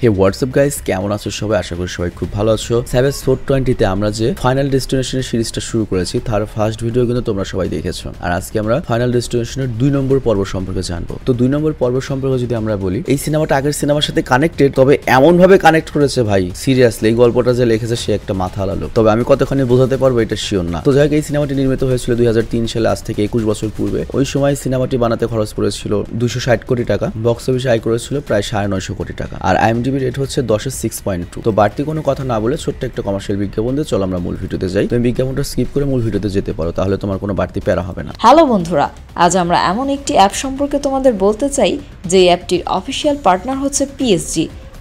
হে WhatsApp guys, কেমন আছো সবাই? আশা করি সবাই খুব ভালো আছো। সাইবাস 420 তে আমরা যে ফাইনাল ডেস্টিনেশনের সিরিজটা শুরু করেছি তার ফার্স্ট ভিডিও কিন্তু তোমরা সবাই দেখেছো। আর আজকে আমরা ফাইনাল ডেস্টিনেশনের 2 নম্বর পর্ব সম্পর্কে জানবো। তো 2 নম্বর পর্ব সম্পর্কে যদি আমরা বলি, এই সিনেমাটা আগের সিনেমার সাথে কানেক্টেড, তবে এমন ভাবে কানেক্ট করেছে ভাই, সিরিয়াসলি এই গল্পটা যে লিখেছে সে একটা মাথা আলালো। তবে আমি কতখানি বোঝাতে পারবো এটা শিওর না। তো যাই হোক, এই সিনেমাটি নির্মিত হয়েছিল 2003 সালে, আজ থেকে 21 বছর পূর্বে। ওই সময় সিনেমাটি বানাতে খরচ পড়েছিল 260 কোটি টাকা, বক্স অফিসে আয় করেছিল প্রায় 950 কোটি টাকা, আর IMDb রেট হচ্ছে 6.2। তো বাড়তি কোনো কথা না বলে ছোট্ট একটা কমার্শিয়াল বিজ্ঞাপন দিয়ে চলো আমরা মূল ভিডিওতে যাই। তুমি বিজ্ঞাপনটা স্কিপ করে মূল ভিডিওতে যেতে পারো, তাহলে তোমার কোনো বাড়তি প্যারা হবে না। হ্যালো বন্ধুরা, আজ আমরা এমন একটি অ্যাপ সম্পর্কে তোমাদের বলতে চাই যে অ্যাপটির অফিসিয়াল পার্টনার হচ্ছে PSG।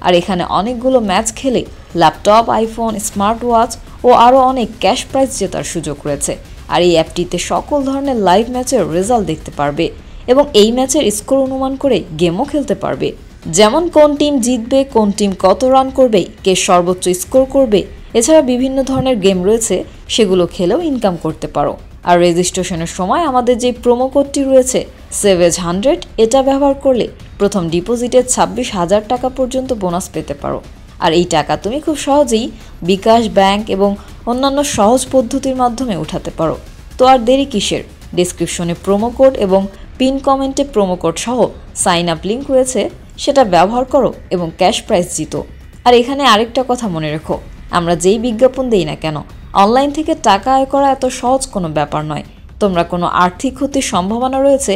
আর এখানে অনেকগুলো ম্যাচ খেলে ল্যাপটপ, আইফোন, স্মার্ট ওয়াচ ও আরও অনেক ক্যাশ প্রাইজ জেতার সুযোগ রয়েছে। আর এই অ্যাপটিতে সকল ধরনের লাইভ ম্যাচের রেজাল্ট দেখতে পারবে এবং এই ম্যাচের স্কোর অনুমান করে গেমও খেলতে পারবে, যেমন কোন টিম জিতবে, কোন টিম কত রান করবে, কে সর্বোচ্চ স্কোর করবে। এছাড়া বিভিন্ন ধরনের গেম রয়েছে, সেগুলো খেলেও ইনকাম করতে পারো। আর রেজিস্ট্রেশনের সময় আমাদের যে প্রোমো কোডটি রয়েছে SAVAGE100, এটা ব্যবহার করলে প্রথম ডিপোজিটে 26,000 টাকা পর্যন্ত বোনাস পেতে পারো। আর এই টাকা তুমি খুব সহজেই বিকাশ, ব্যাংক এবং অন্যান্য সহজ পদ্ধতির মাধ্যমে উঠাতে পারো। তো আর দেরি কিসের? ডেসক্রিপশনে প্রোমো কোড এবং পিন কমেন্টে প্রোমো কোড সহ সাইন আপ লিঙ্ক রয়েছে, সেটা ব্যবহার করো এবং ক্যাশ প্রাইজ জিতো। আর এখানে আরেকটা কথা মনে রেখো, আমরা যেই বিজ্ঞাপন দেই না কেন, অনলাইন থেকে টাকা আয় করা এত সহজ কোনো ব্যাপার নয়। তোমরা কোনো আর্থিক ক্ষতির সম্ভাবনা রয়েছে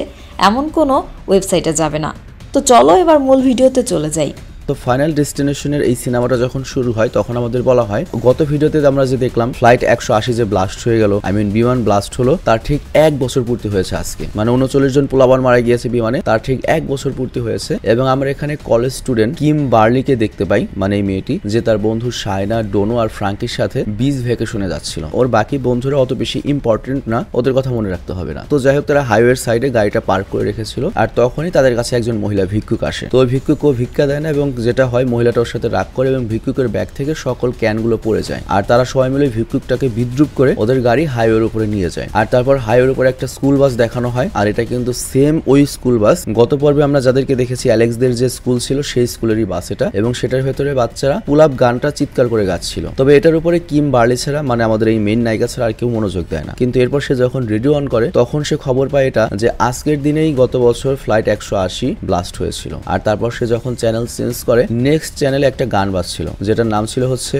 এমন কোনো ওয়েবসাইটে যাবে না। তো চলো এবার মূল ভিডিওতে চলে যাই। তো ফাইনাল ডেস্টিনেশনের এই সিনেমাটা যখন শুরু হয় তখন আমাদের বলা হয়, গত ভিডিওতে আমরা যে দেখলাম ফ্লাইট 180 যে ব্লাস্ট হয়ে গেল, বিমান ব্লাস্ট হলো, তার ঠিক 1 বছর পূর্তি হয়েছে আজকে। মানে 39 জন পোলাপান মারা গিয়েছে বিমানে, তার ঠিক 1 বছর পূর্তি হয়েছে। এবং আমরা এখানে কলেজ স্টুডেন্ট কিম বার্লিকে দেখতে পাই, মানে এই মেয়েটি যে তার বন্ধু শায়না, ডোনো আর ফ্রাঙ্কির সাথে বিচ ভ্যাকেশনে যাচ্ছিল। ওর বাকি বন্ধুরা অত বেশি ইম্পর্টেন্ট না, ওদের কথা মনে রাখতে হবে না। তো যাই হোক, তারা হাইওয়ের সাইডে গাড়িটা পার্ক করে রেখেছিল, আর তখনই তাদের কাছে একজন মহিলা ভিক্ষুক আসে। তো ওই ভিক্ষুক ও ভিক্ষা দেয় না, এবং যেটা হয়, মহিলাটা ওর সাথে রাগ করে এবং ভিক্ষুকের ব্যাগ থেকে সকল ক্যানগুলো পড়ে যায়। আর তারা সবাই মিলে ভিক্ষুকটাকে বিদ্রুপ করে ওদের গাড়ি হাইওয়ের উপরে নিয়ে যায়। আর তারপর হাইওয়ের উপরে একটা স্কুল বাস দেখানো হয়, আর এটা কিন্তু সেম ওই স্কুল বাস গত পর্বে আমরা যাদেরকে দেখেছি, অ্যালেক্সদের যে স্কুল ছিল সেই স্কুলেরই বাস এটা। এবং সেটার ভেতরে বাচ্চারা পুল আপ গানটা চিৎকার করে গাচ্ছিল। তবে এটার উপরে কিম বার্লি ছাড়া, মানে আমাদের এই মেইন নায়িকা ছাড়া আর কেউ মনোযোগ দেয় না। কিন্তু এরপর সে যখন রেডিও অন করে তখন সে খবর পায় এটা যে আজকের দিনেই গত বছর ফ্লাইট 180 ব্লাস্ট হয়েছিল। আর তারপর সে যখন চ্যানেল চেঞ্জ করে, নেক্সট চ্যানেলে একটা গান বাজছিল যেটার নাম ছিল হচ্ছে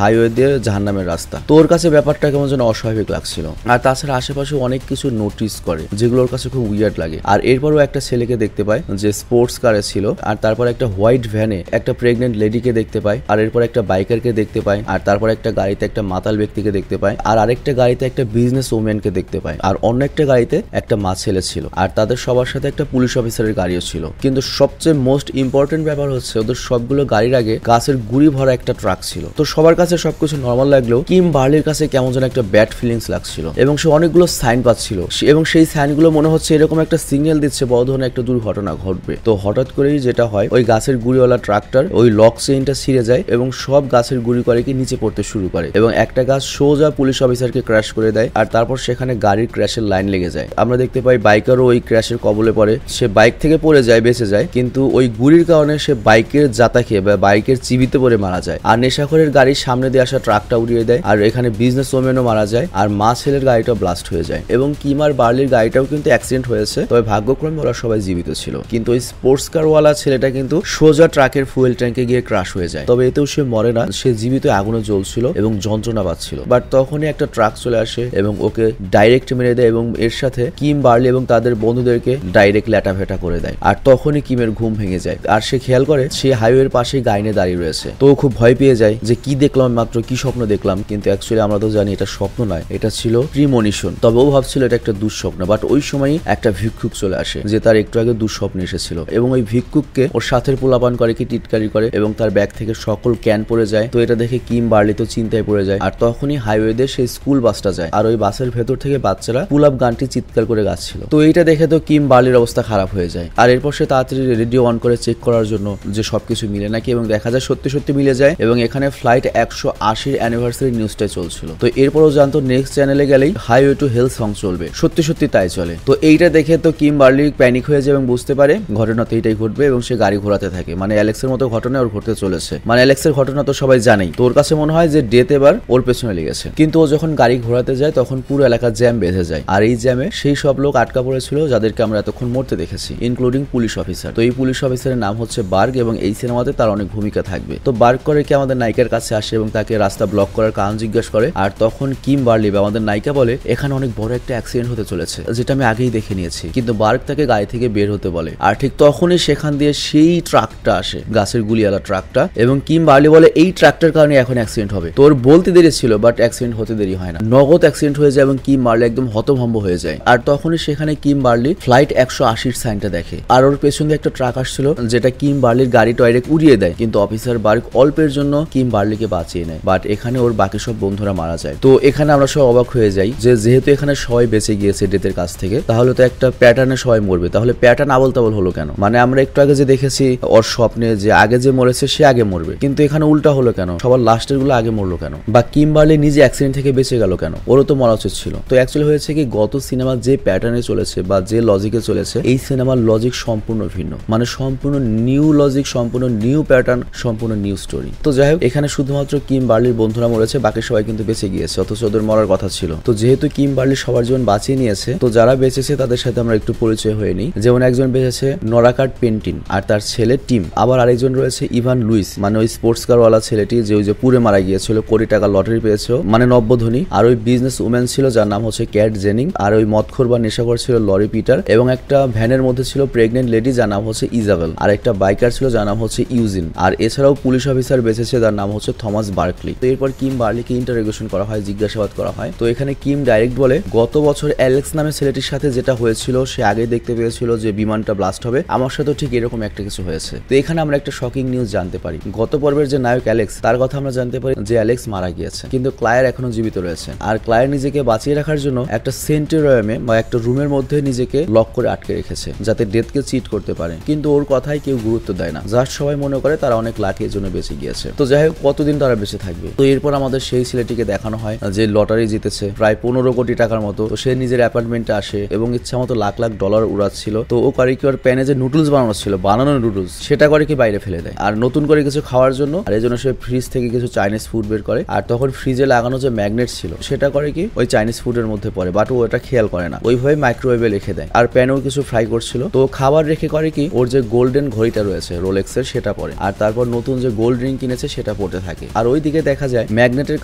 হাইওয়ে দিয়ে জাহান্নামের রাস্তা। তো ওর কাছে ব্যাপারটা কেমন যেন অস্বাভাবিক লাগছিল। আর তাছাড়া আশেপাশে অনেক কিছু নোটিস করে যেগুলো ওর কাছে খুব উইয়ার্ড লাগে। আর এরপরও একটা ছেলেকে দেখতে পায় যে স্পোর্টস কারে ছিল, আর তারপর একটা হোয়াইট ভ্যানে একটা প্রেগনেন্ট লেডিকে দেখতে পায়, আর এরপর একটা বাইকারকে দেখতে পায়, আর তারপর একটা গাড়িতে একটা মাতাল ব্যক্তিকে দেখতে পায়, আর আরেকটা গাড়িতে একটা বিজনেস ওম্যানকে দেখতে পায়, আর অন্য একটা গাড়িতে একটা মা ছেলে ছিল, আর তাদের সবার সাথে একটা পুলিশ অফিসারের গাড়িও ছিল। কিন্তু সবচেয়ে মোস্ট ইম্পর্টেন্ট ব্যাপার হচ্ছে ওদের সবগুলো গাড়ির আগে গাছের গুড়ি ভরা একটা ট্রাক ছিল। তো সবার কাছে সবকিছু নর্মাল লাগলেও কিম বার্লির কাছে কেমন যেন একটা ব্যাড ফিলিংস লাগছিল, এবং সে অনেকগুলো সাইন পাচ্ছিল, এবং সেই সাইনগুলো মনে হচ্ছে এরকম একটা সিগন্যাল দিচ্ছে বড় ধরনের একটা দুর্ঘটনা ঘটবে। তো হঠাৎ করেই যেটা হয়, ওই গাছের গুড়িওয়ালা ট্রাকটার ওই লক চেইনটা ছিঁড়ে যায় এবং সব গাছের গুড়ি করে কি নিচে পড়তে শুরু করে, এবং একটা গাছ সোজা পুলিশ অফিসারকে ক্র্যাশ করে দেয়। আর তারপর সেখানে গাড়ির ক্র্যাশের লাইন লেগে যায়। আমরা দেখতে পাই বাইকারও ওই ক্র্যাশের কবলে পড়ে, সে বাইক থেকে পড়ে যায়, বেঁচে যায়, কিন্তু ওই গুড়ির কারণে সে বাইকের জাতা খেয়ে বা বাইকের চিবিতে পড়ে মারা যায়। আর নেশাখোরের গাড়ির সামনে দিয়ে আসা ট্রাকটা উড়িয়ে দেয়, আর এখানে বিজনেস ওম্যানও মারা যায়, আর মা ছেলের গাড়িটা ব্লাস্ট হয়ে যায়। এবং কিম আর বার্লির গাড়িটাও কিন্তু অ্যাক্সিডেন্ট হয়েছে, তবে ভাগ্যক্রমে ওরা সবাই জীবিত ছিল। কিন্তু ওই স্পোর্টস কারওয়ালা ছেলেটা কিন্তু সোজা ট্রাকের ফুয়েল ট্যাঙ্কে গিয়ে ক্রাশ হয়ে যায়। তবে এতেও সে মরে না, সে জীবিত আগুনে জ্বলছিল এবং যন্ত্রণা পাচ্ছিল। বাট তখনই একটা ট্রাক চলে আসে এবং ওকে ডাইরেক্ট মেরে দেয়, এবং এর সাথে কিম বার্লি এবং তাদের বন্ধুদেরকে ডাইরেক্ট ল্যাটাভেটা করে দেয়। আর তখনই কিমের ঘুম ভেঙে যায়, আর সে খেয়াল করে সে হাইওয়ের পাশেই গাড়ি নিয়ে দাঁড়িয়ে রয়েছে। তো খুব ভয় পেয়ে যায় যে কি দেখলাম মাত্র, কি স্বপ্ন দেখলাম। কিন্তু অ্যাকচুয়ালি আমরা তো জানি এটা স্বপ্ন নয়, এটা ছিল প্রিমনিশন। তবে ও ভাবছিল এটা একটা দুঃস্বপ্ন। বাট ওই সময়ই একটা ভিক্ষুক চলে আসে যে তার একটু আগে দুঃস্বপ্ন এসেছিল, এবং ওই ভিক্ষুককে ওর সাথে পোলাপান করে কি টিটকারি করে, এবং তার ব্যাগ থেকে সকল ক্যান পড়ে যায়। তো এটা দেখে কিম বার্লি তো চিন্তায় পড়ে যায়। আর তখনই হাইওয়েতে সেই স্কুল বাসটা যায়, আর ওই বাসের ভেতর থেকে বাচ্চারা পুল আপ গানটি চিৎকার করে গাচ্ছিল। তো এইটা দেখে তো কিম বার্লির অবস্থা খারাপ হয়ে যায়। আর এরপর সে তাড়াতাড়ি রেডিও অন করে চেক করার জন্য যে সবকিছু মিলে নাকি, এবং দেখা যায় সত্যি সত্যি মিলে যায়। এবং এখানে ফ্লাইট 180 অ্যানিভার্সারি নিউজটা চলছিল। তো এরপরও জানতো নেক্সট চ্যানেলে গেলেই হাইওয়ে টু হেল সং চলবে, সত্যি সত্যি তাই চলে। তো এইটা দেখে তো কিম বার্লি প্যানিক হয়ে যায় এবং বুঝতে পারে ঘটনাতে এটাই ঘটবে, এবং সে গাড়ি ঘোরাতে থাকে। মানে অ্যালেক্সের মতো ঘটনা ওর ঘটতে চলেছে। মানে অ্যালেক্সের ঘটনা তো সবাই জানেই, তো ওর কাছে মনে হয় যে ডেথ এবার ওর পেছনে লেগেছে। কিন্তু ও যখন গাড়ি ঘোরাতে যায় তখন পুরো এলাকার জ্যাম বেঁধে যায়, আর এই জ্যামে সেই সব লোক আটকা পড়েছিল যাদেরকে আমরা এতক্ষণ মরতে দেখেছি, ইনক্লুডিং পুলিশ অফিসার। তো এই পুলিশ অফিসারের নাম হচ্ছে বার্গ, এবং এই সিনেমাতে তার অনেক ভূমিকা থাকবে। তো বার্গ করে কি আমাদের নায়িকার কাছে আসে এবং তাকে রাস্তা ব্লক করার কারণ জিজ্ঞাসা করে। আর তখন কিম বার্লি বা আমাদের নায়িকা বলে এখানে অনেক বড় একটা অ্যাক্সিডেন্ট হতে চলেছে, যেটা আমি আগেই দেখে নিয়েছি। কিন্তু বার্গ তাকে গাড়ি থেকে বের হতে বলে, আর ঠিক তখনই সেখান দিয়ে সেই ট্রাকটা আসে, গাছের গুলিওয়ালা ট্রাকটা। এবং কিম বার্লি বলে এই ট্রাকটার কারণে এখন অ্যাক্সিডেন্ট হবে। তোর বলতে দেরি ছিল, বাট অ্যাক্সিডেন্ট হতে দেরি হয় না, নগদ অ্যাক্সিডেন্ট হয়ে যায় এবং কিম বার্লি একদম হতভম্ব হয়ে যায়। আর তখনই সেখানে কিম বার্লি ফ্লাইট 180 সাইনটা দেখে, আর ওর পেছন দিয়ে একটা ট্রাক আসছিল যেটা কিম বার্লির গাড়ি ডাইরেক্ট উড়িয়ে দেয়। কিন্তু অফিসার বার্গ অল্পের জন্য কিম বার্লিকে বাঁচিয়ে নেয়, বাট এখানে ওর বাকি সব বন্ধুরা মারা যায়। তো এখানে আমরা সব অবাক হয়ে যাই যে যেহেতু এখানে সবাই বেঁচে গিয়েছে ডেথের কাছ থেকে, তাহলে তো একটা প্যাটার্নে সবাই মরবে, তাহলে প্যাটার্ন আবল তাবল হলো কেন? মানে আমরা একটু আগে যে দেখেছি ওর স্বপ্নে যে আগে যে মরেছে সে আগে মরবে, কিন্তু এখানে উল্টা হলো কেন? সবার লাস্টের গুলো আগে মরলো কেন? বা কিম বার্লি নিজে অ্যাক্সিডেন্ট থেকে বেঁচে গেল কেন? ওরও তো মরা উচিত ছিল। তো অ্যাকচুয়ালি হয়েছে কি, গত সিনেমা যে প্যাটার্নে চলেছে বা যে লজিকে চলেছে, এই সিনেমার লজিক সম্পূর্ণ ভিন্ন, মানে সম্পূর্ণ নিউ লজিক, সম্পূর্ণ নিউ প্যাটার্ন, সম্পূর্ণ নিউ স্টোরি। তো যাই হোক, এখানে শুধুমাত্র কিম বার্লির বন্ধুরা মরেছে, বাকি সবাই কিন্তু বেঁচে গিয়েছে, অথচ ওদের মরার কথা ছিল। তো যেহেতু কিম বার্লি সবার জীবন বাঁচিয়ে নিয়েছে, তো যারা বেঁচেছে তাদের সাথে আমরা একটু পরিচয় হয়ে নিই। যেমন একজন বেঁচেছে নরাকাট পেন্টিন আর তার ছেলে টিম, আবার আরেকজন রয়েছে ইভান লুইস, মানে ওই স্পোর্টস কারওয়ালা ছেলেটি যে ওই যে পুরে মারা গিয়েছিল, কোটি টাকা লটারি পেয়েছিল, মানে নব্যধনী। আর ওই বিজনেস উম্যান ছিল যার নাম হচ্ছে ক্যাট জেনিং, আর ওই মদখোর বা নেশাখোর ছিল লরি পিটার, এবং একটা ভ্যানের মধ্যে ছিল প্রেগনেন্ট লেডি যার নাম হচ্ছে ইজাবেল, আর একটা বাইকার ছিল যার নাম হচ্ছে ইউজিন, আর এছাড়াও পুলিশ অফিসার বেঁচেছে যার নাম হচ্ছে থমাস বার্কলি। তো এরপর কিম বার্লিকে ইন্টারোগেশন করা হয়, জিজ্ঞাসাবাদ করা হয়। তো এখানে কিম ডাইরেক্ট বলে গত বছর অ্যালেক্স নামে ছেলেটির সাথে যেটা হয়েছিল, সে আগে দেখতে পেয়েছিল যে বিমানটা ব্লাস্ট হবে, আমার সাথে ঠিক এরকম একটা কিছু হয়েছে। তো এখানে আমরা একটা শকিং নিউজ জানতে পারি, গত পর্বের যে নায়ক অ্যালেক্স, তার কথা আমরা জানতে পারি যে অ্যালেক্স মারা গিয়েছে, কিন্তু ক্লায়ার এখনো জীবিত রয়েছে। আর ক্লায়ার নিজেকে বাঁচিয়ে রাখার জন্য একটা সেন্টেরিয়ামে বা একটা রুমের মধ্যে নিজেকে লক করে আটকে রেখেছে, যাতে ডেথকে চিট করতে পারে। কিন্তু ওর কথাই কেউ গুরুত্ব দেয় না, জাস্ট সবাই মনে করে তারা অনেক লাকির জন্য বেঁচে গিয়েছে। তো যাই হোক, কতদিন তারা বেঁচে থাকবে? তো এরপর আমাদের সেই ছেলেটিকে দেখানো হয় যে লটারি জিতেছে প্রায় 15 কোটি টাকার মতো। তো সে নিজের অ্যাপার্টমেন্টে আসে এবং ইচ্ছা মতো লাখ লাখ ডলার উড়াচ্ছিল। তো ও করে কি, ওর প্যানে যে নুডলস বানানো ছিল, বানানো নুডলস, সেটা করে কি বাইরে ফেলে দেয়, আর নতুন করে কিছু খাওয়ার জন্য, আর এই জন্য সে ফ্রিজ থেকে কিছু চাইনিজ ফুড বের করে, আর তখন ফ্রিজে লাগানো যে ম্যাগনেট ছিল সেটা করে কি ওই চাইনিজ ফুডের মধ্যে পড়ে, বাট ও এটা খেয়াল করে না, ওইভাবে মাইক্রোওয়েভে রেখে দেয়। আর প্যানেও কিছু ফ্রাই করছিল, তো খাবার রেখে করে কি ওর যে গোল্ডেন ঘড়িটা রয়েছে রোলেক্সের সেটা পরে, আর তারপর নতুন যে গোল্ড রিং কিনেছে সেটা পড়তে থাকে। আর ওইদিকে দেখা যায় ম্যাগনেটের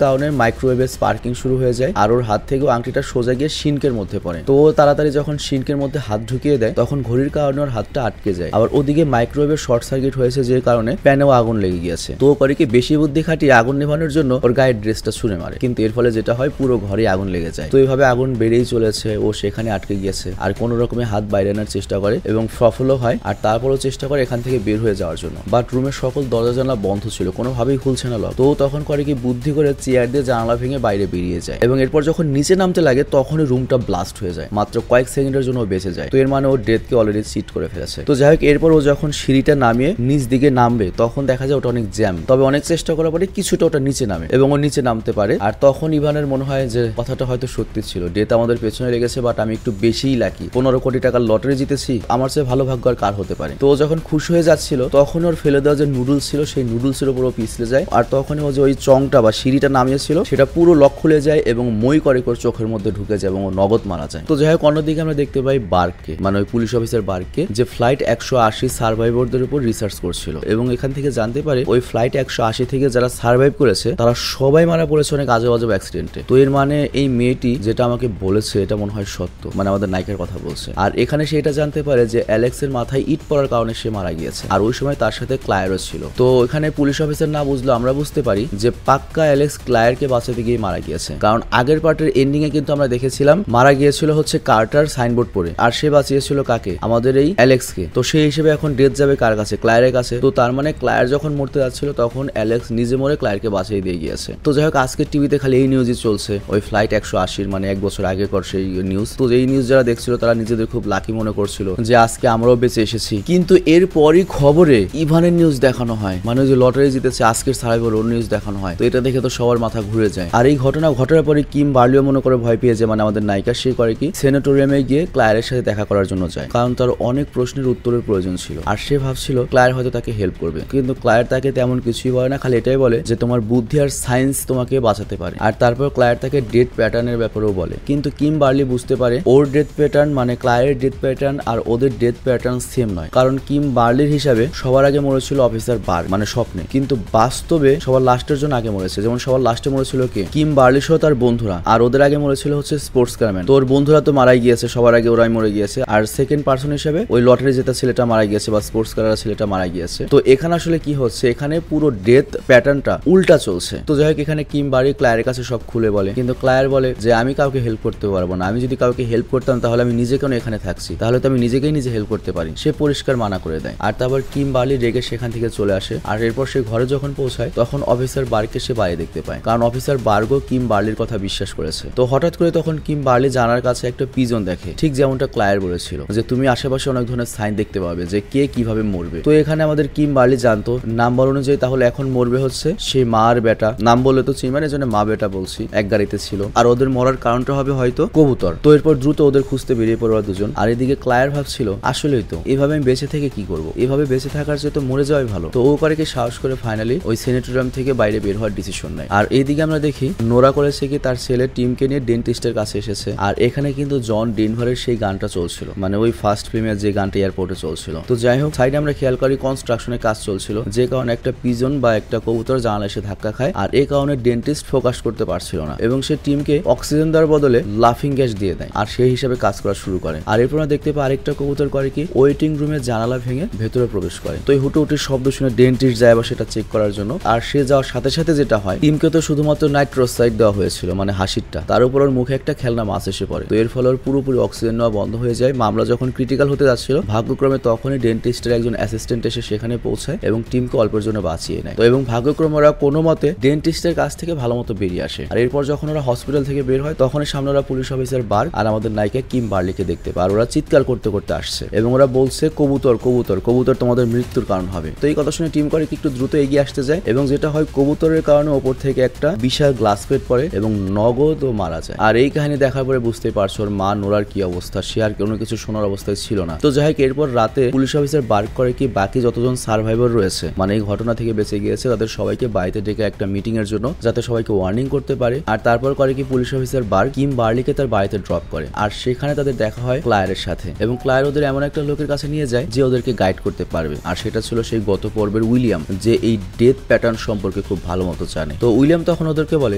কারণে মাইক্রোওয়েভে স্পার্কিং শুরু হয়ে যায়, আর ওর হাত থেকেও আংটিটা সোজা গিয়ে সিনকের মধ্যে পড়ে। তো ও তাড়াতাড়ি যখন সিনকের মধ্যে হাত ঢুকিয়ে দেয় তখন ঘড়ির কারণে ওর হাতটা আটকে যায়। আবার ওদিকে মাইক্রোওয়েভের শর্ট সার্কিট হয়েছে যে কারণে প্যানেও আগুন লেগে গিয়েছে। তো ও করে কি বেশি বুদ্ধি খাটিয়ে আগুন নেভানোর জন্য ওর গায়ের ড্রেসটা ছুঁড়ে মারে, কিন্তু এর ফলে যেটা হয় পুরো ঘরে আগুন লেগে যায়। তো এইভাবে আগুন বেড়েই চলেছে, ও সেখানে আটকে গিয়েছে, আর কোনো রকমের হাত বাইরে আনার চেষ্টা করে এবং সফলও হয়। আর তারপরও চেষ্টা করে এখান থেকে বের হয়ে যাওয়ার জন্য, বাট রুমের সকল দরজা জানলা বন্ধ ছিল, কোনোভাবেই খুলছে না লক। তো তখন করে কি বুদ্ধি করে চেয়ার দিয়ে জানালা ভেঙে বাইরে বেরিয়ে যায়, এবং এরপর যখন নিচে নামতে লাগে তখনই রুমটা ব্লাস্ট হয়ে যায়, মাত্র কয়েক সেকেন্ডের জন্য বেঁচে যায়। তো এর মানে ও ডেথকে অলরেডি চিট করে ফেলেছে। তো যাই হোক, এরপর ও যখন সিঁড়িটা নামিয়ে নিচ দিকে নামবে তখন দেখা যায় ওটা অনেক জ্যাম, তবে অনেক চেষ্টা করার পরে কিছুটা ওটা নিচে নামে এবং ও নিচে নামতে পারে। আর তখন ইভানের মনে হয় যে কথাটা হয়তো সত্যি ছিল, ডেথ আমাদের পেছনে লেগেছে, বাট আমি একটু বেশিই লাকি, 15 কোটি টাকার লটারি জিতেছি, আমার চেয়ে ভালো ভাগ্য আর কার হতে পারে। তো ও যখন খুশি হয়ে যাচ্ছিল তখন ওর ফেলে দেওয়া যে নুডলস ছিল সেই নুডলসের উপর ও পিছলে যায়, আর তখন ও যে ওই চংটা বা সিঁড়িটা নামিয়েছিল সেটা পুরো লক খুলে যায় এবং মই করে চোখের মধ্যে ঢুকে যায় এবং ও নগদ মারা যায়। তো যাই হোক, অন্যদিকে আমরা দেখতে পাই বার্গকে, মানে ওই পুলিশ অফিসার বার্গকে, যে ফ্লাইট 180 সার্ভাইভারদের উপর রিসার্চ করছিল, এবং এখান থেকে জানতে পারে ওই ফ্লাইট 180 থেকে যারা সার্ভাইভ করেছে তারা সবাই মারা পড়েছে অনেক আজব আজব অ্যাক্সিডেন্টে। তো এর মানে এই মেয়েটি যেটা আমাকে বলেছে এটা মনে হয় সত্য, মানে আমাদের নায়িকার কথা বলছে। আর এখানে সে এটা জানতে পারে যে অ্যালেক্সের মাথায় ইট পড়ার কারণে সে মারা গিয়েছে, আর ওই সময় তার সাথে ক্লায়ারও ছিল। তো এখানে পুলিশ অফিসার না বুঝলো আমরা বুঝতে পারি যে পাক্কা অ্যালেক্স ক্লায়ারকে বাঁচাতে গিয়ে মারা গিয়েছে, কারণ আগের পার্টের এন্ডিং এ কিন্তু আমরা দেখেছিলাম মারা গিয়েছিল হচ্ছে কার্টার সাইনবোর্ড পড়ে, আর সে বাঁচিয়েছিল কাকে? আমাদের এই অ্যালেক্সকে। তো সেই হিসেবে এখন ডেথ যাবে কার কাছে? ক্লায়ারের কাছে। তো তার মানে ক্লায়ার যখন মরতে যাচ্ছিল তখন অ্যালেক্স নিজে মরে ক্লায়ারকে বাঁচিয়ে দিয়ে গিয়েছে। তো যাই হোক, আজকের টিভিতে খালি এই নিউজই চলছে, ওই ফ্লাইট 180 মানে 1 বছর আগেকর সেই নিউজ। তো এই নিউজ যারা দেখছিল তারা নিজেদের খুব লাকি মনে করছিল যে আজকে আমরাও বেঁচে এসেছি, কিন্তু এরপরই খবরে ইভানের নিউজ দেখানো হয়, মানে যে লটারি জিতেছে আজকের সার্ভাইভার ওর নিউজ দেখানো হয়। তো এটা দেখে তো সবার মাথা ঘুরে যায়। আর এই ঘটনা ঘটার পরে কিম বার্লিও মনে করে ভয় পেয়ে যায়, মানে আমাদের নায়িকা, সে করে কি সেনেটোরিয়ামে গিয়ে ক্লায়ারের সাথে দেখা করার জন্য যায়, কারণ তার অনেক প্রশ্নের উত্তরের প্রয়োজন ছিল। আর সে ভাবছিল ক্লায়ার হয়তো তাকে হেল্প করবে, কিন্তু ক্লায়ার তাকে তেমন কিছুই বলে না, খালি এটাই বলে যে তোমার বুদ্ধি আর সায়েন্স তোমাকে বাঁচাতে পারে। আর তারপর ক্লায়ার তাকে ডেথ প্যাটার্নের ব্যাপারেও বলে, কিন্তু কিম বার্লি বুঝতে পারে ওর ডেথ প্যাটার্ন মানে ক্লায়ারের ডেথ প্যাটার্ন আর ওদের ডেথ প্যাটার্ন সেম নয়। কারণ কিম বার্লির হিসাবে সবার আগে মরেছিল অফিসার বার্গ, মানে স্বপ্নে, কিন্তু বাস্তবে সবার লাস্টের জন্য আগে মরেছে। যেমন সবার লাস্টে মরেছিল কে, কিম বার্লি সহ তার বন্ধুরা, আর ওদের আগে মরেছিল হচ্ছে স্পোর্টস কারম্যান। তোর বন্ধুরা তো মারাই গিয়েছে, সবার আগে ওরাই মরে গিয়েছে। আর সেকেন্ড পার্সন হিসেবে ওই লটারি জেতা ছেলেটা মারা গিয়েছে বা স্পোর্টস কারার ছেলেটা মারা গিয়েছে। তো এখানে আসলে কি হচ্ছে, এখানে পুরো ডেথ প্যাটার্নটা উল্টা চলছে। তো যাই হোক, এখানে কিম বার্লি ক্লায়ারের কাছে সব খুলে বলে, কিন্তু ক্লায়ার বলে যে আমি কাউকে হেল্প করতে পারবো না, আমি যদি কাউকে হেল্প করতাম তাহলে আমি নিজে কেন এখানে থাকছি, তাহলে তো আমি নিজেকেই নিজে হেল্প করতে পারি। সে পরিষ্কার মানা করে দেয়। আর তারপর কিম বার্লি রেগে সেখান থেকে চলে আসে। আর এরপর সে ঘরে যখন পৌঁছায় তখন অফিসার বার্গকে সে বাইরে দেখতে পায়, কারণ অফিসার বার্গও কিম বার্লির কথা বিশ্বাস করেছে। তো হঠাৎ করে তখন কিম বার্লি জানার কাছে একটা পিজন দেখে, ঠিক যেমনটা ক্লায়ার বলেছিল যে তুমি আশেপাশে অনেক ধরনের সাইন দেখতে পাবে যে কে কিভাবে মরবে। তো এখানে আমাদের কিম বার্লি জানতো নাম্বার অনুযায়ী তাহলে এখন মরবে হচ্ছে সেই মা আর বেটা, নাম বললে তো চিনবেন, এজন্য মা বেটা বলছি, এক গাড়িতে ছিল। আর ওদের মরার কারণটা হবে হয়তো কবুতর। তো এরপর দ্রুত ওদের খুঁজতে বেরিয়ে পড়ে দুজন। আর এদিকে ক্লায়ার ভাবছিল আসলেই তো এভাবে আমি বেঁচে থেকে কি করবো, এভাবে বেঁচে থাকার চেয়ে তো মরে যাওয়াই ভালো। তো ও করে কি সাহস করে ফাইনালি ওই সেনেটোরিয়াম থেকে বাইরে বের হওয়ার ডিসিশন নেয়। আর এইদিকে আমরা দেখি নোরা করেছে কি তার ছেলের টিমকে নিয়ে ডেন্টিস্টের কাছে এসেছে। আর এখানে কিন্তু জন ডেনভারের সেই গানটা চলছিল, মানে ওই ফার্স্ট ফিল্মের যে গানটা এয়ারপোর্টে চলছিল। তো যাই হোক, সাইডে আমরা খেয়াল করি কনস্ট্রাকশনের কাজ চলছিল, যে কারণে একটা পিজন বা একটা কবুতর জানালা এসে ধাক্কা খায়। আর এই কারণে ডেন্টিস্ট ফোকাস করতে পারছিল না এবং সে টিমকে অক্সিজেন দেওয়ার বদলে লাফিং গ্যাস দিয়ে দেয় আর সেই হিসাবে কাজ করা শুরু করে। আর এরপর আমরা দেখতে পাই আরেকটা কবুতর করে কি ওয়েটিং রুমের জানালা ভেঙে ভেতরে প্রবেশ করে। তো এই হুটোহুটির শব্দ শুনে ডেন্টিস্ট যায় আবার সেটা চেক করার জন্য। আর সে যাওয়ার সাথে সাথে যেটা হয়, টিমকে তো শুধুমাত্র নাইট্রোসাইড দেওয়া হয়েছিল, মানে হাসিরটা, তার উপর ওর মুখে একটা খেলনা মাছ এসে পড়ে। তো এর ফলে ওর পুরোপুরি অক্সিজেন নেওয়া বন্ধ হয়ে যায়। মামলা যখন ক্রিটিক্যাল হতে যাচ্ছিল, ভাগ্যক্রমে তখনই ডেন্টিস্টের একজন অ্যাসিস্ট্যান্ট এসে সেখানে পৌঁছায় এবং টিমকে অল্পের জন্য বাঁচিয়ে নেয়। তো এবং ভাগ্যক্রমে ওরা কোনো মতে ডেন্টিস্টের কাছ থেকে ভালো মতো বেরিয়ে আসে। আর এরপর যখন ওরা হসপিটাল থেকে বের হয় তখন সামনে ওরা পুলিশ অফিসার বার্গ আর আমাদের নায়িকা কিম বার্লিকে দেখতে পায়। আর ওরা চিৎকার করতে করতে আসছে এবং ওরা বলছে কবুতর কবুতর কবুতর তোমাদের মৃত্যুর কারণ হবে। তো এই কথা শুনে টিম করে কি একটু দ্রুত এগিয়ে আসতে যায় এবং যেটা হয় কবুতরের কারণে ওপর থেকে একটা বিশাল গ্লাস প্লেট পড়ে এবং নগদও মারা যায়। আর এই কাহিনী দেখার পরে বুঝতেই পারছো ওর মা নোরার কি অবস্থা, সে আর কোনো কিছু শোনার অবস্থায় ছিল না। তো যাই হোক, এরপর রাতে পুলিশ অফিসার বার্গ করে কি বাকি যতজন সার্ভাইভার রয়েছে, মানে এই ঘটনা থেকে বেঁচে গিয়েছে, তাদের সবাইকে বাড়িতে ডেকে একটা মিটিং এর জন্য, যাতে সবাইকে ওয়ার্নিং করতে পারে। আর তারপর করে কি পুলিশ অফিসার বার্গ কিম বার্লিকে তার বাড়িতে ড্রপ করে। আর সেখানে তাদের দেখা হয় ক্লায়ারের সাথে এবং ক্লায়ার ওদের এমন একটা লোকের কাছে নিয়ে যায় যে ওদেরকে গাইড করতে পারবে। আর সেটা ছিল সেই গত পর্বের উইলিয়াম, যে এই ডেথ প্যাটার্ন সম্পর্কে খুব ভালো মতো জানে। তো উইলিয়াম তখন ওদেরকে বলে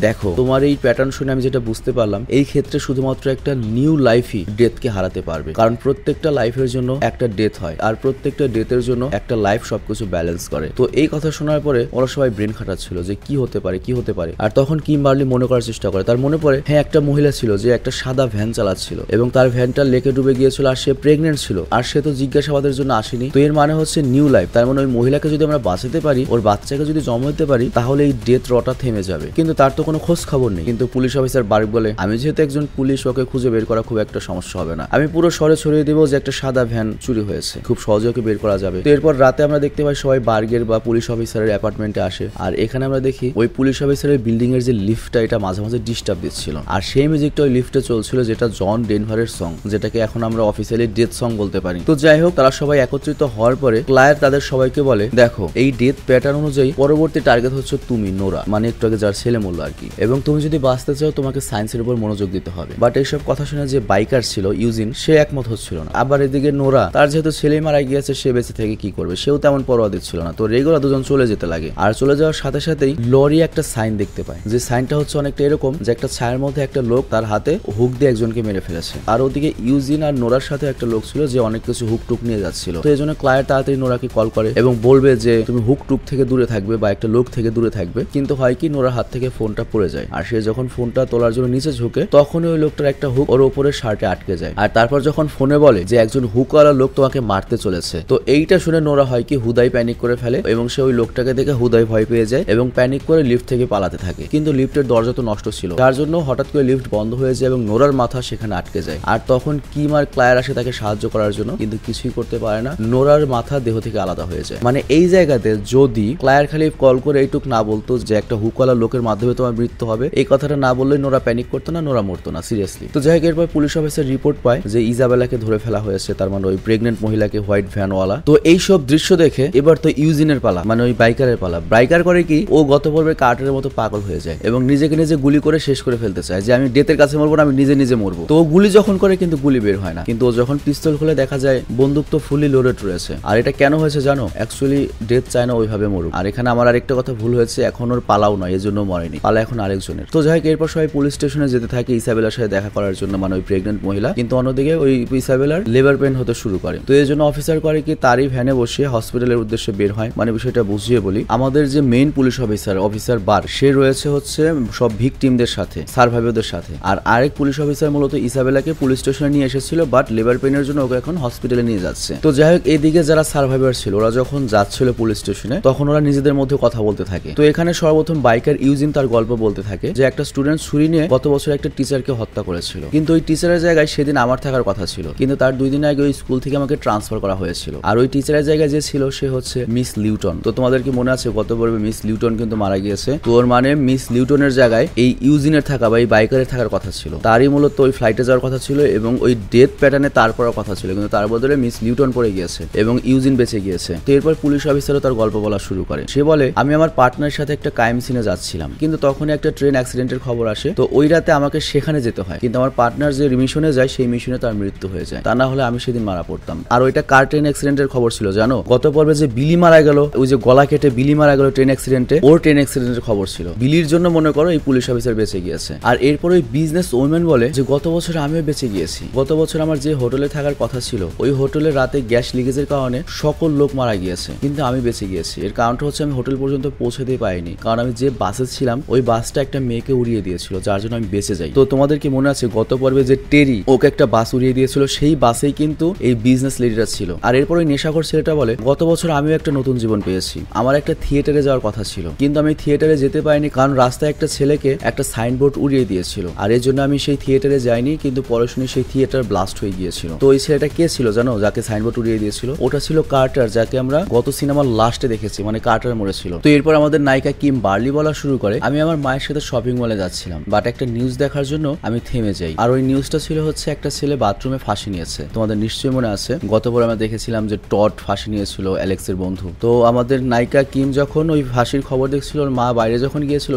দেখো তোমার এই প্যাটার্ন শুনে আমি যেটা বুঝতে পারলাম, এই ক্ষেত্রে শুধুমাত্র একটা নিউ লাইফই ডেথকে হারাতে পারবে, কারণ প্রত্যেকটা লাইফের জন্য একটা ডেথ হয় আর প্রত্যেকটা ডেথের জন্য একটা লাইফ সবকিছু ব্যালেন্স করে। তো এই কথা শোনার পরে ওরা সবাই ব্রেন খাটাচ্ছিল যে কি হতে পারে কি হতে পারে। আর তখন কিম বার্লি মনে করার চেষ্টা করে, তার মনে পড়ে হ্যাঁ একটা মহিলা ছিল যে একটা সাদা ভ্যান চালাচ্ছিল এবং তার ভ্যানটা লেকে ডুবে গিয়েছিল আর সে প্রেগনেন্ট ছিল আর সে তো জিজ্ঞাসাবাদের জন্য আসেনি। তো এর মানে হচ্ছে নিউ লাইফ, তার মানে ওই মহিলাকে যদি আমরা বাঁচাতে পারি, ওর বাচ্চাকে যদি জন্ম দিতে পারি, তাহলে এই ডেথ রটা থেমে যাবে। কিন্তু তার তো কোনো খোঁজ খবর নেই। কিন্তু পুলিশ অফিসার বার্গ বলে আমি যেহেতু একজন পুলিশ, ওকে খুঁজে বের করা খুব একটা সমস্যা হবে না, আমি পুরো শহরে ছড়িয়ে দেবো যে একটা সাদা ভ্যান চুরি হয়েছে, খুব সহজে ওকে বের করা যাবে। তো এরপর রাতে আমরা দেখতে পাই সবাই বার্গের বা পুলিশ অফিসারের অ্যাপার্টমেন্টে আসে। আর এখানে আমরা দেখি ওই পুলিশ অফিসারের বিল্ডিং এর যে লিফটটা, এটা মাঝে মাঝে ডিস্টার্ব দিচ্ছিল আর সেই মিউজিকটা ওই লিফটে চলছিল, যেটা জন ডেনভারের সং, যেটাকে এখন আমরা অফিসিয়ালি ডেথ সং বলতে পারি। তো যাই হোক, তারা সবাই একত্রিত হওয়ার পরে ক্লায়ার তাদের সবাইকে বলে দেখো এই ডেথ প্যাটার্ন অনুযায়ী পরবর্তী টার্গেট হচ্ছে তুমি নোরা, মানে একটু আগে যার ছেলে মূল্য আর কি, এবং তুমি যদি বাঁচতে চাও তোমাকে সায়েন্সের উপর মনোযোগ দিতে হবে। বাট এইসব কথা শুনে যে বাইকার ছিল ইউজিন, সে একমত হচ্ছিল না। আবার এদিকে নোরা, তার যেহেতু ছেলে মারা গিয়েছে, সে বেঁচে থেকে কি করবে, সেও তেমন পরোয়া দিচ্ছিল না। তো রেগুলার দুজন চলে যেতে লাগে আর চলে যাওয়ার সাথে সাথেই লরি একটা সাইন দেখতে পায়, যে সাইনটা হচ্ছে অনেকটা এরকম যে একটা ছায়ার মধ্যে একটা লোক তার হাতে হুক দিয়ে একজনকে মেরে ফেলেছে। আর ওদিকে ইউজিন আর নোরার সাথে একটা লোক ছিল যে অনেক কিছু হুক টুক নিয়ে যাচ্ছিল। তো এই জন্য ক্লায়ার তাড়াতাড়ি নোরাকে কল করে এবং বলবে যে তুমি হুক টুক থেকে দূরে থাকবে বা একটা লোক থেকে দূরে থাকবে। কিন্তু হয় কি, নোরার হাত থেকে ফোনটা পড়ে যায় আর সে যখন ফোনটা তোলার জন্য নিচে ঝুঁকে তখনই ওই লোকটার একটা হুক ওর উপরে শার্টে আটকে যায়। আর তারপর যখন ফোনে বলে যে একজন হুকওয়ালা লোক তোমাকে মারতে চলেছে, তো এইটা শুনে নোরা হয় কি হুদাই প্যানিক করে ফেলে এবং সে ওই লোকটাকে দেখে হুদাই ভয় পেয়ে যায় এবং প্যানিক করে লিফট থেকে পালাতে থাকে। কিন্তু লিফটের দরজা তো নষ্ট ছিল, যার জন্য হঠাৎ করে লিফট বন্ধ হয়ে যায় এবং নোরার মাথা সেখানে আটকে যায়। আর তখন কিম আর ক্লায়ার আসে তাকে সাহায্য করার জন্য, কিন্তু কিছুই করতে পারে না, নোরার মাথা দেহ থেকে আলাদা হয়ে যায়। মানে এই জায়গাতে যদি ক্লায়ার খালি কল করে এইটুক না বলতো যে একটা হুকওয়ালা লোকের মাধ্যমে তোমার মৃত্যু হবে, এই কথাটা না বললে নোরা প্যানিক করতো না, নোরা মরতো না সিরিয়াসলি। তো যাই হোক, এরপর পুলিশ অফিসার রিপোর্ট পায় যে ইজাবেলাকে ধরে ফেলা হয়েছে, তার মানে ওই প্রেগনেন্ট মহিলাকে, হোয়াইট ভ্যানওয়ালা। তো এইসব দৃশ্য দেখে এবার তো ইউজিনের পালা, মানে ওই বাইকারের পালা। বাইকার করে কি, ও গত পর্বে কার্টের মতো পাগল হয়ে যায় এবং নিজেকে নিজে গুলি করে শেষ করে ফেলতে চায় যে আমি ডেথের কাছে মরবো না, আমি নিজে নিজে মরবো। তো ও গুলি যখন করে কিন্তু গুলি বের হয় না, কিন্তু ও যখন পিস্তল খুলে দেখা যায় বন্দুক তো ফুলি লোডেড রয়েছে। আর এটা কেন হয়েছে জানো? অ্যাকচুয়ালি ডেথ চায় না ওইভাবে মরুক। আর এখানে আমার আরেকটা কথা ভুল হয়েছে, এখন ওর পালাও নয়, এই জন্য মরেনি, পালা এখন আরেকজনের। তো যাই হোক, এরপর সবাই পুলিশ স্টেশনে যেতে থাকে ইসাবেলার সাথে দেখা করার জন্য, মানে ওই প্রেগনেন্ট মহিলা। কিন্তু অন্যদিকে ওই ইসাবেলার লেবার পেন হতে শুরু করে। তো এই জন্য অফিসার করে কি, তারই ভ্যানে বসিয়ে হসপিটালের উদ্দেশ্যে বের হয়। মানে বিষয়টা বুঝিয়ে বলি, আমাদের যে মেইন পুলিশ অফিসার বার, সে রয়েছে হচ্ছে সব ভিকটিমদের সাথে, সার্ভাইভারদের সাথে। আর আরেক পুলিশ অফিসার মূলত ইসাবেলাকে পুলিশ স্টেশনে নিয়ে এসেছিল, বাট লেবার পেনের জন্য ওকে এখন হসপিটালে নিয়ে যাচ্ছে। তো যাই হোক, এইদিকে যারা সার্ভাইভার ছিল ওরা যখন যাচ্ছিল পুলিশ স্টেশনে, তখন ওরা নিজেদের মধ্যে কথা বলতে থাকে। তো এখানে সর্বপ্রথম বাইকার ইউজিন তার গল্প বলতে থাকে যে একটা স্টুডেন্ট ছুরি নিয়ে গত বছর একটা টিচারকে হত্যা করেছিল, কিন্তু ওই টিচারের জায়গায় সেদিন আমার থাকার কথা ছিল, কিন্তু তার 2 দিন আগে ওই স্কুল থেকে আমাকে ট্রান্সফার করা হয়েছিল। আর ওই টিচারের জায়গায় যে ছিল সে হচ্ছে মিস লিউটন। তো তোমাদের কি মনে আছে গত পর্বে মিস লিউটন কিন্তু মারা গিয়েছে? তো ওর মানে মিস লিউটনের জায়গায় এই ইউজিনের থাকা বা এই বাইকারের থাকার কথা ছিল, তারই মূলত ওই ফ্লাইটে যাওয়ার কথা ছিল এবং ওই ডেথ প্যাটার্নে তার পড়ার কথা ছিল, কিন্তু তার বদলে মিস লিউটন পড়ে গিয়েছে এবং ইউজিন বেঁচে গিয়েছে। তো এরপর পুলিশ অফিসারও তার গল্প বলা শুরু করে। সে বলে, আমি আমার পার্টনারের সাথে একটা ক্রাইম সিনে যাচ্ছিলাম, কিন্তু তখনই একটা ট্রেন অ্যাক্সিডেন্টের খবর আসে। তো ওই রাতে আমাকে সেখানে যেতে হয়, কিন্তু আমার পার্টনার যে মিশনে যায় সেই মিশনে তার মৃত্যু হয়ে যায়, তা না হলে আমি সেদিন মারা পড়তাম। আর ওইটা কার ট্রেন অ্যাক্সিডেন্টের খবর ছিল জানো? গত পর্বে যে বিলি মারা গেল, ওই যে গলা কেটে বিলি মারা গেল ট্রেন অ্যাক্সিডেন্টে, ওর ট্রেন অ্যাক্সিডেন্টের খবর ছিল। বিলির জন্য মনে করো এই পুলিশ অফিসার বেঁচে গিয়েছে। আর এরপর ওই বিজনেস ওমেন বলে যে গত বছর আমিও বেঁচে গিয়েছি, গত বছর আমার যে হোটেলে থাকার কথা ছিল ওই হোটেলে রাতে গ্যাস লিকেজের কারণে সকল লোক মারা গিয়েছে, কিন্তু আমি বেঁচে গিয়েছি। এর কারণটা হচ্ছে আমি হোটেল পর্যন্ত পৌঁছাতে পারিনি, কারণ আমি যে বাসে ছিলাম ওই বাসটা একটা মেয়েকে উড়িয়ে দিয়েছিল, যার জন্য আমি বেঁচে যাই। তো তোমাদের কি মনে আছে গত পর্বে যে টেরি ওকে একটা বাস উড়িয়ে দিয়েছিল, সেই বাসেই কিন্তু এই বিজনেস লেডিরা ছিল। আর এরপর ওই নেশাখোর ছেলেটা বলে, গত বছর আমিও একটা নতুন জীবন পেয়েছি, আমার একটা থিয়েটারে যাওয়ার কথা ছিল, কিন্তু আমি থিয়েটারে যেতে পারিনি কারণ রাস্তায় একটা ছেলেকে একটা সাইনবোর্ড উড়িয়ে দিয়েছিল, আর এর জন্য আমি সেই থিয়েটারে যাইনি। কিন্তু পরে শুনি সেই থিয়েটার ব্লাস্ট হয়ে গিয়েছিল। তো ওই ছেলেটা কে ছিল জানো, যাকে সাইনবোর্ড উড়িয়ে দিয়েছিল? ওটা ছিল কার্টার, যাকে আমরা গত সিনেমার লাস্টে দেখেছি, মানে কার্টার মরেছিল। তো এরপর আমাদের নায়িকা কিম বার্লি বলা শুরু করে, আমি আমার মায়ের সাথে শপিং মলে যাচ্ছিলাম, বাট একটা নিউজ দেখার জন্য আমি থেমে যাই। আর ওই নিউজটা ছিল হচ্ছে একটা ছেলে বাথরুমে ফাঁসি নিয়েছে। তোমাদের নিশ্চয়ই মনে আছে গতবার আমরা দেখেছিলাম যে টড ফাঁসি নিয়েছিল, অ্যালেক্সের বন্ধু। তো আমাদের নায়িকা কিম যখন ওই ফাঁসির খবর দেখছিল, ওর মা বাইরে যখন গিয়েছিল,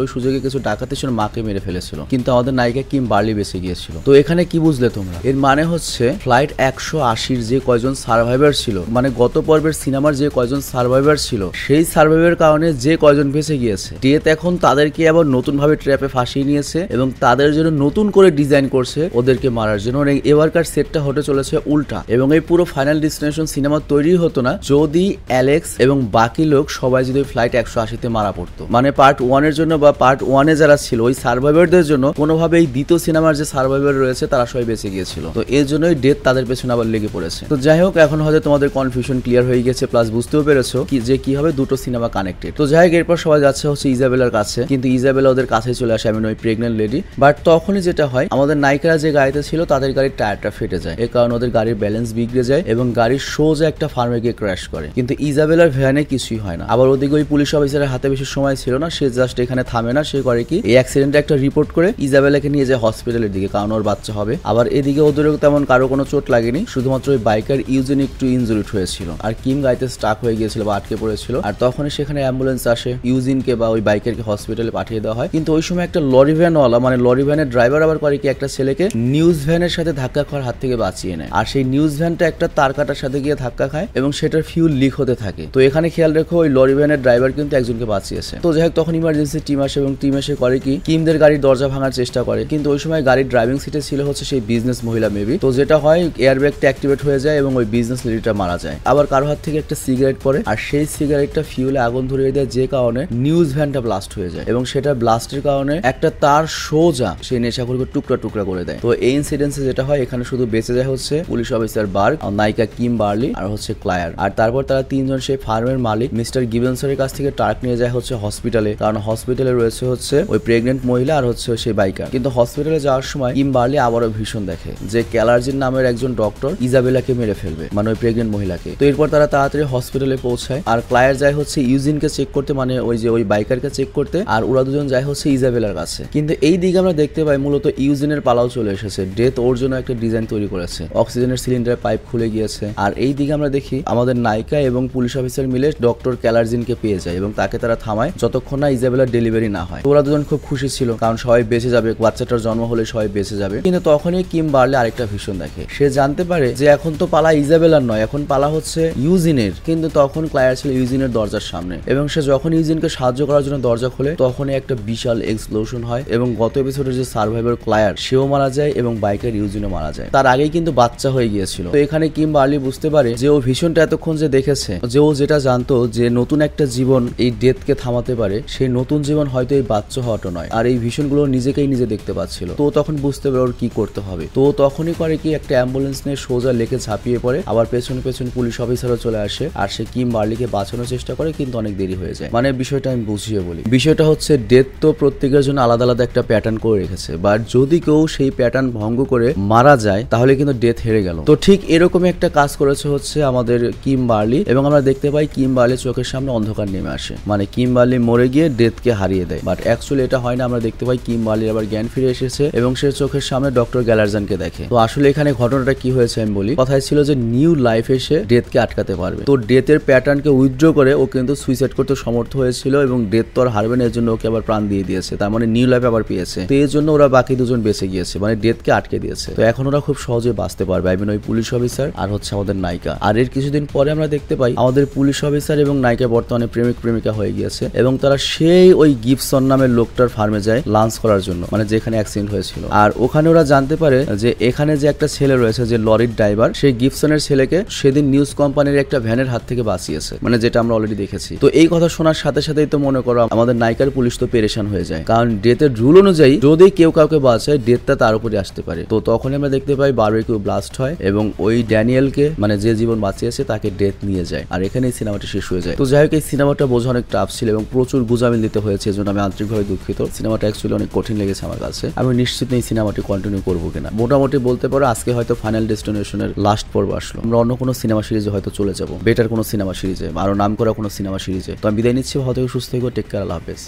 ওই সুযোগে কিছু ডাকাতি ছিল, মাকে মেরে ফেলেছিল, কিন্তু আমাদের নায়িকা কিম বার্লি বেঁচে গিয়েছিল। তো এখানে কি বুঝলে তোমরা? এর মানে হচ্ছে ফ্লাইট 180 যে কয়জন সার্ভাইভার ছিল, মানে গত পর্বের সিনেমার যে কয়জন সার্ভাইভার ছিল, সেই সার্ভাইভার কারণে যে কয়জন বেঁচে গিয়েছে, ডেথ এখন তাদেরকে আবার নতুন ভাবে ট্র্যাপে ফাঁসিয়ে নিয়েছে এবং তাদের জন্য নতুন করে ডিজাইন করছে ওদেরকে মারার জন্য। এবারকার সেটটা হতে চলেছে উল্টা, এবং এই পুরো ফাইনাল ডেস্টিনেশন সিনেমা তৈরি হতো না যদি অ্যালেক্স এবং বাকি লোক সবাই যদি ফ্লাইট 180-তে মারা পড়তো। মানে পার্ট 1 এর জন্য বা পার্ট 1-এ যারা ছিল ওই সার্ভাইভারদের জন্য কোনোভাবে এই দ্বিতীয় সিনেমার যে সার্ভাইভার রয়েছে তারা সবাই বেঁচে গিয়েছিল। তো এর জন্যই ডেথ তাদের পেছনে আবার লেগে পড়েছে। তো যাই হোক, এখন হয়তো তোমাদের কনফিউশন ক্লিয়ার হয়ে গেছে, প্লাস বুঝতেও পেরেছো কি যে কিভাবে দুটো সিনেমা কানেক্টেড। তো যাই হোক, এরপর সবাই যাচ্ছে হচ্ছে ইজাবেলার কাছে, কিন্তু ইজাবেলা ওদের কাছে চলে আসে, আমি ওই প্রেগনেন্ট লেডি। বাট তখনই যেটা হয়, আমাদের নায়িকারা যে গাড়িতে ছিল তাদের গাড়ির টায়ারটা ফেটে যায়, এর কারণে ওদের গাড়ির ব্যালেন্স বিগড়ে যায় এবং গাড়ির সোজা একটা ফার্মে গিয়ে ক্র্যাশ করে। কিন্তু ইজাবেলার ভ্যানে কিছুই হয় না। আবার ওদিকে ওই পুলিশ অফিসারের হাতে বেশি সময় ছিল না, সে জাস্ট এখানে থামে না, সে করে কি এই অ্যাক্সিডেন্টে একটা রিপোর্ট করে ইজাবেলাকে নিয়ে যায় হসপিটালের দিকে, কারণ ওর বাচ্চা হবে। আবার এদিকে ওদেরও তেমন কারো কোনো চোট লাগেনি, শুধুমাত্র ওই বাইকার ইউজিন একটু ইনজুরিড হয়েছিল, আর কিম গাড়িতে স্টাক হয়ে গিয়েছিল বা আটকে পড়েছিল। আর তখনই সেখানে অ্যাম্বুলেন্স আসে, ইউজিনকে বা ওই বাইকারকে হসপিটালে পাঠিয়ে দেওয়া হয়। কিন্তু ওই সময় একটা লরি ভ্যানওয়ালা, মানে লরি ভ্যানের ড্রাইভার আবার করে কি একটা ছেলেকে নিউজ ভ্যানের সাথে ধাক্কা খাওয়ার হাত থেকে বাঁচিয়ে নেয়। আর সেই নিউজ ভ্যানটা একটা তার কাটার সাথে গিয়ে ধাক্কা খায় এবং সেটার ফিউল লিক হতে থাকে। তো এখানে খেয়াল রেখো, ওই লরি ভ্যানের ড্রাইভার কিন্তু একজনকে বাঁচিয়েছে। তো যাই হোক, তখন ইমার্জেন্সি টিম আসে এবং টিম এসে করে কি কিমদের গাড়ির দরজা ভাঙার চেষ্টা করে, কিন্তু ওই সময় গাড়ির ড্রাইভিং সিটে ছিল হচ্ছে সেই বিজনেস মহিলা মেবি। তো যেটা হয়, এয়ারব্যাগটা অ্যাক্টিভেট হয়ে যায় এবং ওই বিজনেস লেডিটা মারা যায়। আবার কারো হাত থেকে একটা সিগারেট পড়ে, আর সেই সিগারেটটা ফিউলে আগুন ধরিয়ে দেয়, যে কারণে নিউজ ভ্যানটা ব্লাস্ট হয়ে যায় এবং সেটা ব্লাস্টের কারণে একটা তার সোজা সেই নেশাখোরকে টুকরা টুকরা করে দেয়। তো এই ইনসিডেন্সে যেটা হয়, এখানে শুধু বেঁচে যায় হচ্ছে পুলিশ অফিসার বার্গ, নায়িকা কিম বার্লি আর হচ্ছে ক্লায়ার। আর তারপর তারা তিনজন সেই ফার্মের মালিক মিস্টার গিবনসের কাছ থেকে ট্রাক নিয়ে যায় হচ্ছে হসপিটালে, কারণ হসপিটালে রয়েছে হচ্ছে ওই প্রেগনেন্ট মহিলা আর হচ্ছে সেই বাইকার। কিন্তু হসপিটালে যাওয়ার সময় কিম বার্লি আবারও ভীষণ দেখে যে ক্যালার্জিন নামের একজন ডক্টর ইজাবেলাকে মেরে ফেলবে, মানে ওই প্রেগনেন্ট মহিলাকে। তো এরপর তারা তাড়াতাড়ি হসপিটালে পৌঁছায় আর ক্লায়ার যায় হচ্ছে ইউজিনকে চেক করতে, মানে ওই বাইকারকে চেক করতে, আর ওরা দুজন যায় হচ্ছে ইজাবেলার কাছে। কিন্তু এই দিকে আমরা দেখতে পাই মূলত ইউজিনের পালাও চলে এসেছে। ডেথ ওর জন্য একটা ডিজাইন তৈরি করেছে, অক্সিজেনের সিলিন্ডার পাইপ খুলে গিয়েছে। আর এই দিকে আমরা দেখি আমাদের নায়িকা এবং পুলিশ অফিসার মিলে ডক্টর ক্যালারজিনকে পেয়ে যায় এবং তাকে তারা থামায় যতক্ষণ না ইজাবেলার ডেলিভারি না হয়। ওরা দুজন খুব খুশি ছিল, কারণ সবাই বেঁচে যাবে, বাচ্চাটার জন্ম হলে সবাই বেঁচে যাবে। কিন্তু তখনই কিম বার্লে আরেকটা ভীষণ দেখে। সে জানতে পারে যে এখন তো পালা ইজাবেলার নয়, এখন পালা হচ্ছে ইউজিনের। কিন্তু তখন ক্লায়ার ছিল ইউজিনের দরজার সামনে এবং সে যখন ইউজিনকে সাহায্য করার জন্য দরজা খোলে তখনই একটা বিশাল এক্সপ্লোশন হয় এবং গত এপিসোডের যে সার্ভাইভার ক্লায়ার সেও মারা যায় এবং বাইকের ইউজিনও মারা যায়। তার আগেই কিন্তু বাচ্চা হয়ে গিয়েছিল। তো এখানে কিম বার্লি বুঝতে পারে যে ও ভীষণটা এতক্ষণ যে দেখেছে, যে ও যেটা জানতো যে নতুন একটা জীবন এই ডেথকে থামাতে পারে, সেই নতুন জীবন হয়তো এই বাচ্চা হওয়াটা নয়, আর এই ভীষণগুলো নিজেকেই নিজে দেখতে পাচ্ছিল। তো তখন বুঝতে পারে ওর কি করতে হবে। তো তখনই করে কি একটা অ্যাম্বুলেন্স নিয়ে সোজা লেকে ঝাঁপিয়ে পড়ে। আবার পেছনে পেছনে পুলিশ অফিসারও চলে আসে আর সে কিম বার্লিকে বাঁচানোর চেষ্টা করে, কিন্তু অনেক দেরি হয়ে যায়। মানে বিষয়টা আমি বুঝিয়ে বলি, বিষয়টা হচ্ছে ডেথ তো প্রত্যেকের জন্য আলাদা আলাদা একটা প্যাটার্ন করে রেখেছে, বাট যদি কেউ সেই প্যাটার্ন ভঙ্গ করে মারা যায় তাহলে কিন্তু ডেথ হেরে গেল। তো ঠিক এরকমই একটা কাজ করেছে হচ্ছে আমাদের কিম বার্লি এবং আমরা দেখতে পাই কিম বার্লি চোখের সামনে অন্ধকার নেমে আসে, মানে কিম বার্লি মরে গিয়ে ডেথকে হারিয়ে দেয়। বাট অ্যাকচুয়ালি এটা হয় না। আমরা দেখতে পাই কিম বার্লির আবার জ্ঞান ফিরে এসেছে এবং সে চোখের সামনে ডক্টর গ্যালারজানকে দেখে। তো আসলে এখানে ঘটনাটা কি হয়েছে আমি বলি। কথাই ছিল যে নিউ লাইফ এসে ডেথকে আটকাতে পারবে। তো ডেথের প্যাটার্নকে উইথড্র করে ও কিন্তু সুইসাইড করতে সমর্থ হয়েছিল এবং ডেথ তো আর হারবে না, এর জন্য ওকে আবার প্রাণ দিয়ে দিয়েছে। তার মানে নিউ লাইফ আবার পেয়েছে। তো এর জন্য ওরা বাকি দুজন বেঁচে গিয়েছে, মানে ডেথকে আটকে দিয়েছে। তো এখন ওরা খুব সহজে বাঁচতে পারবে। আই মিন ওই পুলিশ অফিসার আর হচ্ছে আমাদের নায়িকা। আর এর কিছুদিন পরে আমরা দেখতে পাই আমাদের পুলিশ অফিসার এবং নায়িকা বর্তমানে প্রেমিক প্রেমিকা হয়ে গিয়েছে এবং তারা সেই ওই গিবসন নামের লোকটার ফার্মে যায় লাঞ্চ করার জন্য, মানে যেখানে অ্যাক্সিডেন্ট হয়েছিল। আর ওখানে ওরা জানতে পারে যে এখানে যে একটা ছেলে রয়েছে যে লরির ড্রাইভার, সেই গিবসনের ছেলেকে সেদিন নিউজ কোম্পানির একটা ভ্যানের হাত থেকে বাঁচিয়েছে, মানে যেটা আমরা অলরেডি দেখেছি। তো এই কথা শোনার সাথে সাথেই তো মনে করো আমাদের নায়িকার পুলিশ তো পেরেশান হয়ে যায়, কারণ ডেথের রুল অনুযায়ী যদি কেউ কাউকে বাঁচায় ডেথটা তার উপরে আসতে পারে। তো তখন আমরা দেখতে পাই বারবিকিউ ব্লাস্ট হয় এবং ওই ড্যানিয়েলকে, মানে যে জীবন বাঁচিয়েছে, তাকে ডেথ নিয়ে যায়। আর এখানে এই সিনেমাটি শেষ হয়ে যায়। তো যাই হোক, এই সিনেমাটা বোঝা অনেক টাফ ছিল এবং প্রচুর গুজামিল দিতে হয়েছে, এজন্য আমি আন্তরিকভাবে দুঃখিত। সিনেমাটা অ্যাকচুয়ালি অনেক কঠিন লেগেছে আমার কাছে। আমি নিশ্চিত এই সিনেমাটি কন্টিনিউ করবো কিনা। মোটামুটি বলতে পারো আজকে হয়তো ফাইনাল ডেস্টিনেশনের লাস্ট পর্ব আসলো। আমরা অন্য কোনো সিনেমা সিরিজে হয়তো চলে যাবো, বেটার কোনো সিনেমা সিরিজে, আরো নাম করা কোনো সিনেমা সিরিজে। তো আমি বিদায় নিচ্ছি। ভালো থেকে সুস্থ থেকো, টেক কেয়ার, আল্লাহ হাফেজ।